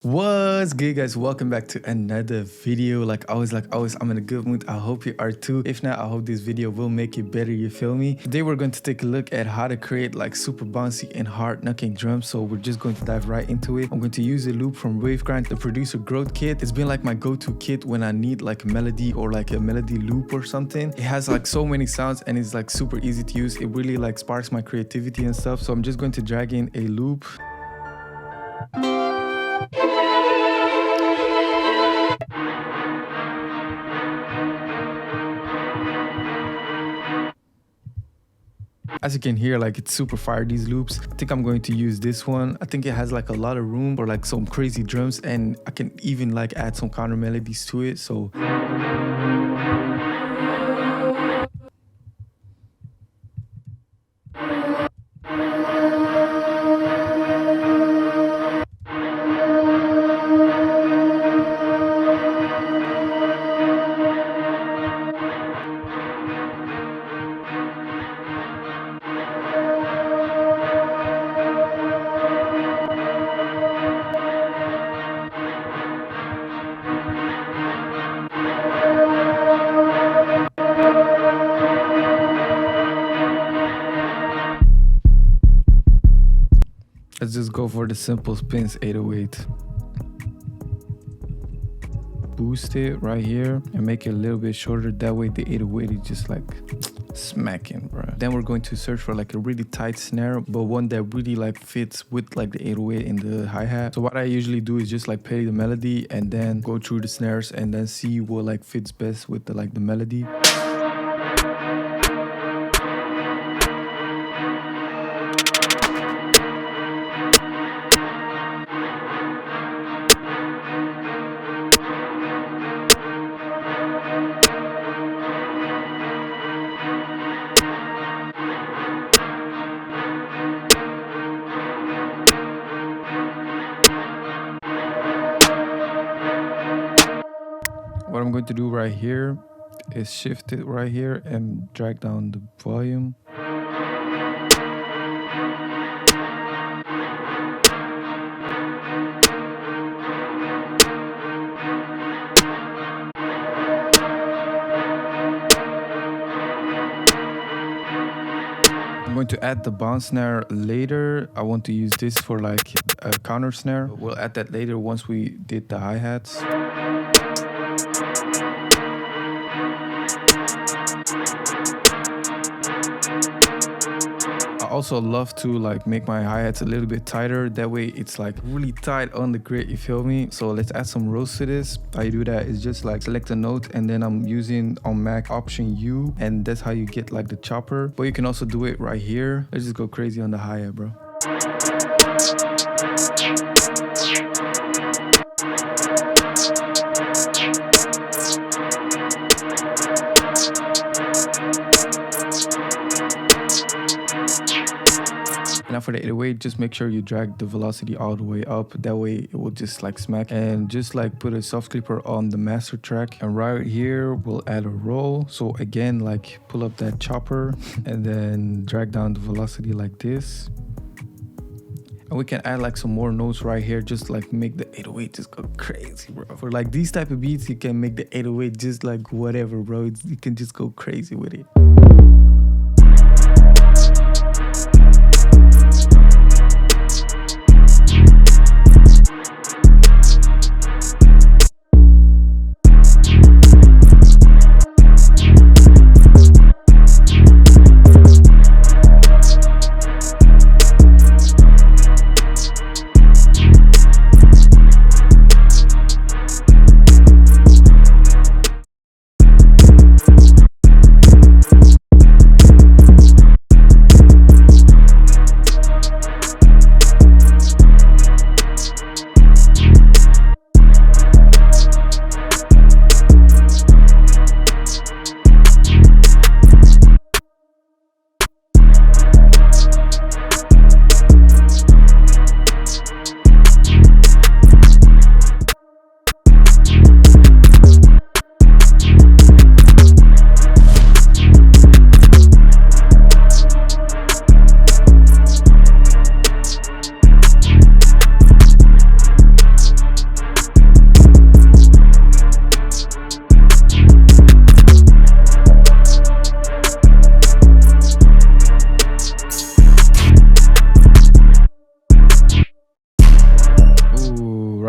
What's good, guys? Welcome back to another video. Like always, I'm in a good mood. I hope you are too. If not, I hope this video will make it better, you feel me? Today we're going to take a look at how to create like super bouncy and hard knocking drums. So we're just going to dive right into it. I'm going to use a loop from Wavegrind, the producer growth kit. It's been like my go-to kit when I need like a melody or like a melody loop or something. It has like so many sounds and it's like super easy to use. It really like sparks my creativity and stuff. So I'm just going to drag in a loop. As you can hear, like it's super fire, these loops. I think I'm going to use this one. I think it has like a lot of room for like some crazy drums, and I can even like add some counter melodies to it. So let's just go for the simple spins 808. Boost it right here and make it a little bit shorter. That way the 808 is just like smacking, bro. Then we're going to search for like a really tight snare, but one that really like fits with like the 808 in the hi-hat. So what I usually do is just like play the melody and then go through the snares and then see what like fits best with the like the melody. What I'm going to do right here is shift it right here and drag down the volume. I'm going to add the bounce snare later. I want to use this for like a counter snare. We'll add that later once we did the hi-hats. I also love to like make my hi-hats a little bit tighter. That way it's like really tight on the grid, you feel me? So let's add some rolls to this. How you do that is just like select a note, and then I'm using on Mac Option U, and that's how you get like the chopper. But you can also do it right here. Let's just go crazy on the hi-hat, bro. Now for the 808, just make sure you drag the velocity all the way up. That way it will just like smack. And just like put a soft clipper on the master track. And right here, we'll add a roll. So again, like pull up that chopper and then drag down the velocity like this. And we can add like some more notes right here, just like make the 808 just go crazy, bro. For like these type of beats, you can make the 808 just like whatever, bro. You can just go crazy with it.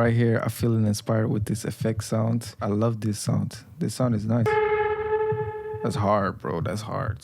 right here, I feel inspired with this effect sound. I love this sound. This sound is nice. That's hard, bro. That's hard.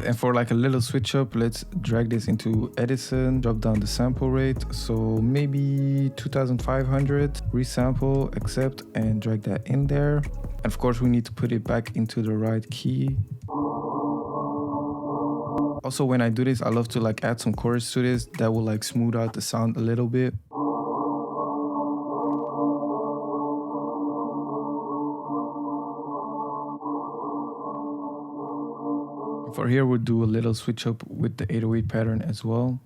And for like a little switch up, let's drag this into Edison, drop down the sample rate, so maybe 2500, resample, accept, and drag that in there. And of course we need to put it back into the right key. Also, when I do this, I love to like add some chorus to this that will like smooth out the sound a little bit. For here, we'll do a little switch up with the 808 pattern as well.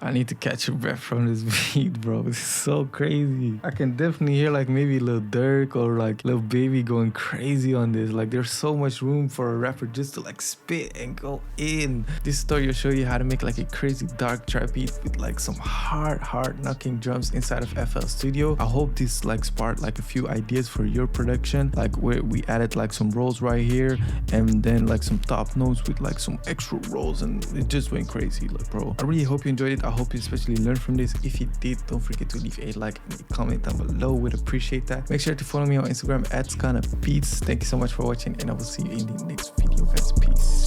I need to catch a breath from this beat, bro. It's so crazy. I can definitely hear like maybe Lil Durk or like Lil Baby going crazy on this. Like there's so much room for a rapper just to like spit and go in. This tutorial will show you how to make like a crazy dark trap beat with like some hard knocking drums inside of FL Studio. I hope this like sparked like a few ideas for your production, like where we added like some rolls right here and then like some top notes with like some extra rolls, and it just went crazy. Like, bro, I really hope you enjoyed it. I hope you especially learned from this. If you did, don't forget to leave a like and a comment down below. Would appreciate that. Make sure to follow me on Instagram @SkanaBeats. Thank you so much for watching, and I will see you in the next video, guys. Peace.